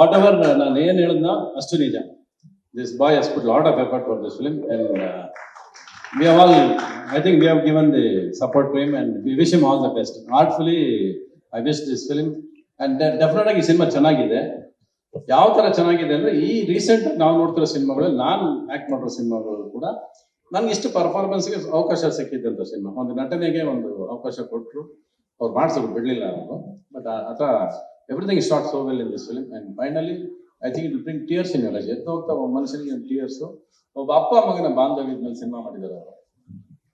What ever ನಾನು ಏನು ಹೇಳಿದ್ನೋ ಅಷ್ಟು ನಿಜ. This boy has put lot of effort for this film and we have all, I think we have given the support to him and we wish him all the best. Artfully, I wish this film and definitely ಆಗಿ ಈ cinema ಚೆನ್ನಾಗಿದೆ. ಯಾವ ತರ ಚೆನ್ನಾಗಿದೆ ಅಂದ್ರೆ ಈ recent ನಾವು ನೋಡ್ತಿರೋ ಸಿನಿಮಾಗಳಲ್ಲಿ ನಾನು ಆಕ್ಟ್ ಮಾಡಿರೋ ಸಿನಿಮಾಗಳು ಕೂಡ ನನ್ಗೆ ಇಷ್ಟು ಪರ್ಫಾರ್ಮೆನ್ಸ್ಗೆ ಅವಕಾಶ ಸಿಕ್ಕಿದ್ದಂಥ ಸಿನಿಮಾ. ಒಂದು ನಟನೆಗೆ ಒಂದು ಅವಕಾಶ ಕೊಟ್ಟರು, ಅವ್ರು ಮಾಡಿಸೋದು ಬಿಡಲಿಲ್ಲ ಅವರು. ಬಟ್ ಆತ everything is shot so well in this film and finally I think it will bring tears in your eyes. ಎದ್ದು ಹೋಗ್ತಾ ಒಬ್ಬ ಮನುಷ್ಯನಿಗೆ ಒಂದು ಟಿಯರ್ಸು. ಒಬ್ಬ ಅಪ್ಪ ಮಗನ ಬಾಂಧವ್ಯದ ಮೇಲೆ ಸಿನಿಮಾ ಮಾಡಿದ್ದಾರೆ ಅವರು,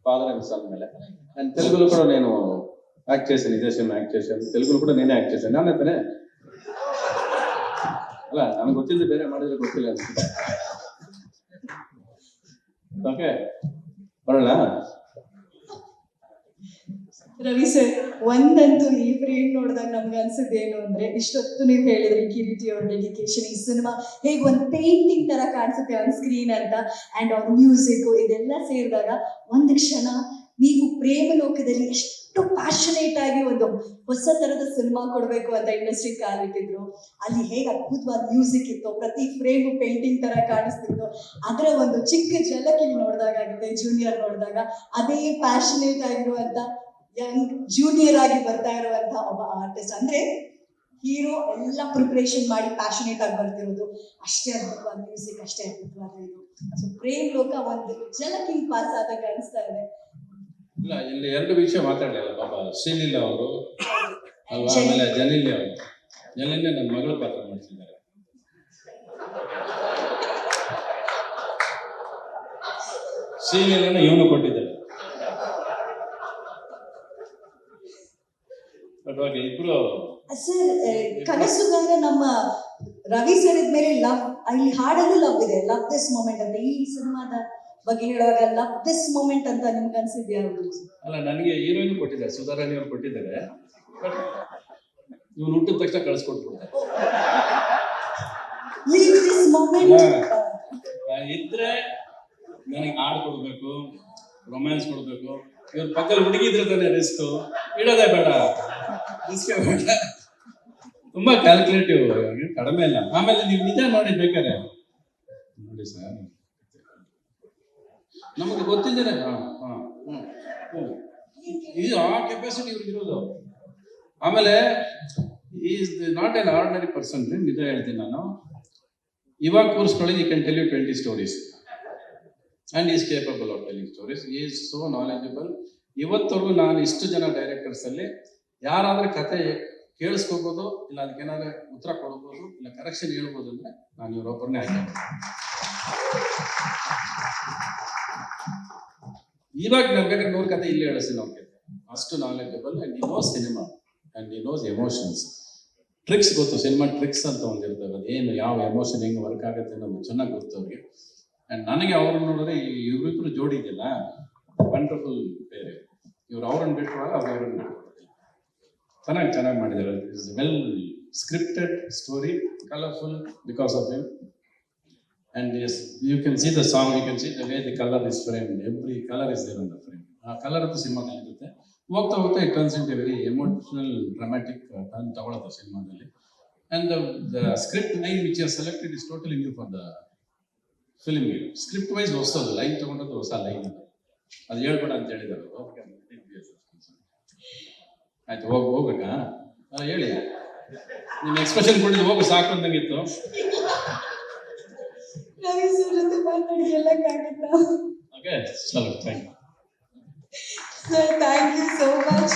ಫಾದರ್ ಅಂಡ್ ಸನ್ ಮೇಲೆ. ಅಂಡ್ ತೆಲುಗುಲು ಕೂಡ నేను యాక్ట్ చేశాను, ఇదే సినిమా యాక్ట్ చేశాను. తెలుగులో కూడా నేనే యాక్ట్ చేశాను. ನಾನೇ ತಾನೆ ಅಲ್ಲ, ನನಗೆ ಗೊತ್ತಿಲ್ಲ, ಬೇರೆ ಮಾಡಿದ್ರೆ ಗೊತ್ತಿಲ್ಲ ಅನ್ಸುತ್ತೆ. ಓಕೆ, ಬರೋಣ. ರವಿ ಸರ್, ಒಂದಂತೂ ಈ ಫ್ರೇಮ್ ನೋಡಿದಾಗ ನಮ್ಗೆ ಅನ್ಸುತ್ತೆ ಏನು ಅಂದ್ರೆ, ಇಷ್ಟೊತ್ತು ನೀವು ಹೇಳಿದ್ರಿ ಕಿರೀಟಿ ಅವ್ರ ಡೆಡಿಕೇಶನ್, ಈ ಸಿನಿಮಾ ಹೇಗೆ ಒಂದು ಪೇಂಟಿಂಗ್ ತರ ಕಾಣಿಸುತ್ತೆ ಆನ್ ಸ್ಕ್ರೀನ್ ಅಂತ, ಅಂಡ್ ಅವ್ರ ಮ್ಯೂಸಿಕ್ ಇದೆಲ್ಲ ಸೇರಿದಾಗ ಒಂದು ಕ್ಷಣ ನೀವು ಪ್ರೇಮ ಲೋಕದಲ್ಲಿ ಎಷ್ಟು ಪ್ಯಾಷನೇಟ್ ಆಗಿ ಒಂದು ಹೊಸ ತರದ ಸಿನಿಮಾ ಕೊಡಬೇಕು ಅಂತ ಇಂಡಸ್ಟ್ರಿ ಕಾಲಿಟ್ಟಿದ್ರು. ಅಲ್ಲಿ ಹೇಗೆ ಅದ್ಭುತವಾದ ಮ್ಯೂಸಿಕ್ ಇತ್ತು, ಪ್ರತಿ ಫ್ರೇಮ್ ಪೇಂಟಿಂಗ್ ತರ ಕಾಣಿಸ್ತಿತ್ತು. ಅದರ ಒಂದು ಚಿಕ್ಕ ಝಲಕ್ ಇಲ್ಲಿ ನೋಡಿದಾಗುತ್ತೆ. ಜೂನಿಯರ್ ನೋಡಿದಾಗ ಅದೇ ಪ್ಯಾಷನೇಟ್ ಆಗಿರುವಂತ ಯಂಗ್ ಜೂನಿಯರ್ ಆಗಿ ಬರ್ತಾ ಇರುವಂತ ಒಬ್ಬ ಆರ್ಟಿಸ್ಟ್. ಅಂದ್ರೆ ಹೀರೋ ಎಲ್ಲ ಪ್ರಿಪರೇಷನ್ ಮಾಡಿ ಪ್ಯಾಷನೇಟ್ ಆಗಿ ಬರ್ತಿರೋದು, ಅಷ್ಟೇ ಅದ್ಭುತವಾದ ಮ್ಯೂಸಿಕ್, ಅಷ್ಟೇ ಅದ್ಭುತವಾದ ಇದು. ಸೊ ಪ್ರೇಮ್ ಲೋಕ ಒಂದು ಜಲಕಿಂಗ್ ಪಾಸ್ ಆದಾಗ ಅನಿಸ್ತಾ ಇದೆ. ಇಲ್ಲ, ಇಲ್ಲಿ ಎರಡು ವಿಷಯ ಮಾತಾಡಲಿಲ್ಲ ಪಾಪ. ಶ್ರೀಲೀಲಾ ಅವರು ಅಲ್ವಾ, ಆಮೇಲೆ ಜಲೀಲಿ ಅವರು. ಜಲೀಲಿ ನನ್ನ ಮಗಳ ಪಾತ್ರ ಮಾಡ್ತಿದ್ದಾರೆ. ಶ್ರೀಲೀಲನ ಇವನು ಕೊಟ್ಟಿದ್ದಾರೆ. ಬಟ್ ಇಬ್ರು ಸರ್, ಕನಸುಗಾರ ನಮ್ಮ ರವಿ ಸರ್ ಇದ್ಮೇಲೆ ಲವ್, ಇಲ್ಲಿ ಹಾಡಲ್ಲೂ ಲವ್ ಇದೆ, ಲವ್ ದಿಸ್ ಮೂಮೆಂಟ್ ಅಂತ. ಈ ಸಿನಿಮಾದ ಬಗ್ಗೆ ಹೇಳುವಾಗ ಲವ್ ದಿಸ್ ಮೂಮೆಂಟ್ ಅಂತ ನಿಮ್ಗೆ ಅನ್ಸಿದ್ಯಾ? ಅಲ್ಲ, ನನಗೆ ಹೀರೋಯಿನ್ ಕೊಟ್ಟಿದ್ದಾರೆ, ಸುಧಾರಾಣಿ ಅವ್ರು ಕೊಟ್ಟಿದ್ದಾರೆ. ಬಟ್ ಇವ್ನು ಹುಟ್ಟಿದ ತಕ್ಷಣ ಕಳಿಸ್ಕೊಟ್ಬಿಡ್ತಾರೆ. ಇದ್ರೆ ನನಗೆ ಹಾಡು ಕೊಡ್ಬೇಕು, ರೊಮ್ಯಾನ್ಸ್ ಕೊಡ್ಬೇಕು. ಇವ್ರ ಪಕ್ಕದಲ್ಲಿ ಹುಡುಗಿದ್ರೆ ತಾನೆ ರಿಸ್ಕ್, ಇಡೋದೇ ಬೇಡ, ರಿಸ್ಕ್ ಬೇಡ. ತುಂಬಾ ಕ್ಯಾಲ್ಕುಲೇಟಿವ್, ಕಡಿಮೆ ಇಲ್ಲ. ಆಮೇಲೆ ನೀವು ನಿಜ ನೋಡಿ ಬೇಕಾರೆ ನೋಡಿ ಸರ್, ನಮಗೆ ಗೊತ್ತಿದ್ದೇನೆ ಇದು ಆ ಕೆಪಾಸಿಟಿ ಇವ್ರಿಗೆ ಇರೋದು. ಆಮೇಲೆ is not an ordinary person. ನಿಜ ಹೇಳ್ತೀನಿ ನಾನು. ಇವಾಗ ಕೂರಿಸ್ಕೊಳ್ಳಿ, you can tell you 20 stories and he is capable of telling stories. He is so knowledgeable. ಇವತ್ತವರೆಗೂ ನಾನು ಇಷ್ಟು ಜನ ಡೈರೆಕ್ಟರ್ಸ್ ಅಲ್ಲಿ ಯಾರಾದ್ರೂ ಕತೆ ಕೇಳಿಸ್ಕೋಬಹುದು, ಇಲ್ಲ ಅದಕ್ಕೇನಾದ್ರೆ ಉತ್ತರ ಕೊಡ್ಬೋದು, ಇಲ್ಲ ಕರೆಕ್ಷನ್ ಹೇಳ್ಬೋದು ಅಂದ್ರೆ ನಾನು ಇವರೊಬ್ಬರನ್ನೇ ಆಯ್ಕೆ. ಇವಾಗ ನಾನು ಬೇಕಾದ್ರೆ 100 ಕತೆ ಇಲ್ಲೇ ಹೇಳಿಸ್ತೀನಿ ಅವ್ರಿಗೆ. ಅಷ್ಟು knowledgeable and he knows cinema and he knows emotions. Tricks ಗೊತ್ತು, ಸಿನಿಮಾ ಟ್ರಿಕ್ಸ್ ಅಂತ ಒಂದಿರ್ತವೆ. ಅದೇನು ಯಾವ ಎಮೋಷನ್ ಹೆಂಗೆ ವರ್ಕ್ ಆಗುತ್ತೆ ಅನ್ನೋದು ಚೆನ್ನಾಗಿ ಗೊತ್ತು ಅವ್ರಿಗೆ. ಅಂಡ್ ನನಗೆ ಅವ್ರನ್ನ ನೋಡಿದ್ರೆ ಇವ್ರಿಬ್ರು ಜೋಡಿ ಇದೆಯಲ್ಲ, ವಂಡರ್ಫುಲ್ ಬೇರೆ. ಇವ್ರು ಅವ್ರನ್ನ ಬಿಟ್ಟುವಾಗ ಅವ್ರು ಇವ್ರನ್ನ ಬಿಟ್ಟು ಚೆನ್ನಾಗಿ ಮಾಡಿದ್ದಾರೆ. It's well scripted story, colourful because of him. And yes, you can see the song, you can see the way the color is framed. Every color is there on the frame. ಆ colour ಅಂತೂ ಸಿನಿಮಾದಲ್ಲಿ ಇರುತ್ತೆ. ಹೋಗ್ತಾ ಹೋಗ್ತಾ it turns into very emotional dramatic turn ತಗೊಳುತ್ತೆ ಸಿನಿಮಾದಲ್ಲಿ. And the script line which are selected is totally new for the film. Script wise ಹೊಸದು line ತಗೊಂಡದ್ದು, ಹೊಸ ಲೈನ್ ಅದು ಹೇಳ್ಬೇಡ ಅಂತ ಹೇಳಿದ್ದಾರೆ. ಆಯ್ತು, ಹೋಗ್ಬೇಕಾ? ಹೇಳಿ, ನಿಮ್ಮ ಎಕ್ಸ್ಪ್ರೆಷನ್ ಕೊಟ್ಟಿದ್ದು ಹೋಗು ಸಾಕು ಅಂದಂಗಿತ್ತು. ರವಿ ಸರ್ ಜೊತೆ ಮಾತಾಡಿ ಎಲ್ಲಕ್ಕಾಗುತ್ತಾ? ಓಕೆ, ಚಲೋ, thank you sir, thank you so much.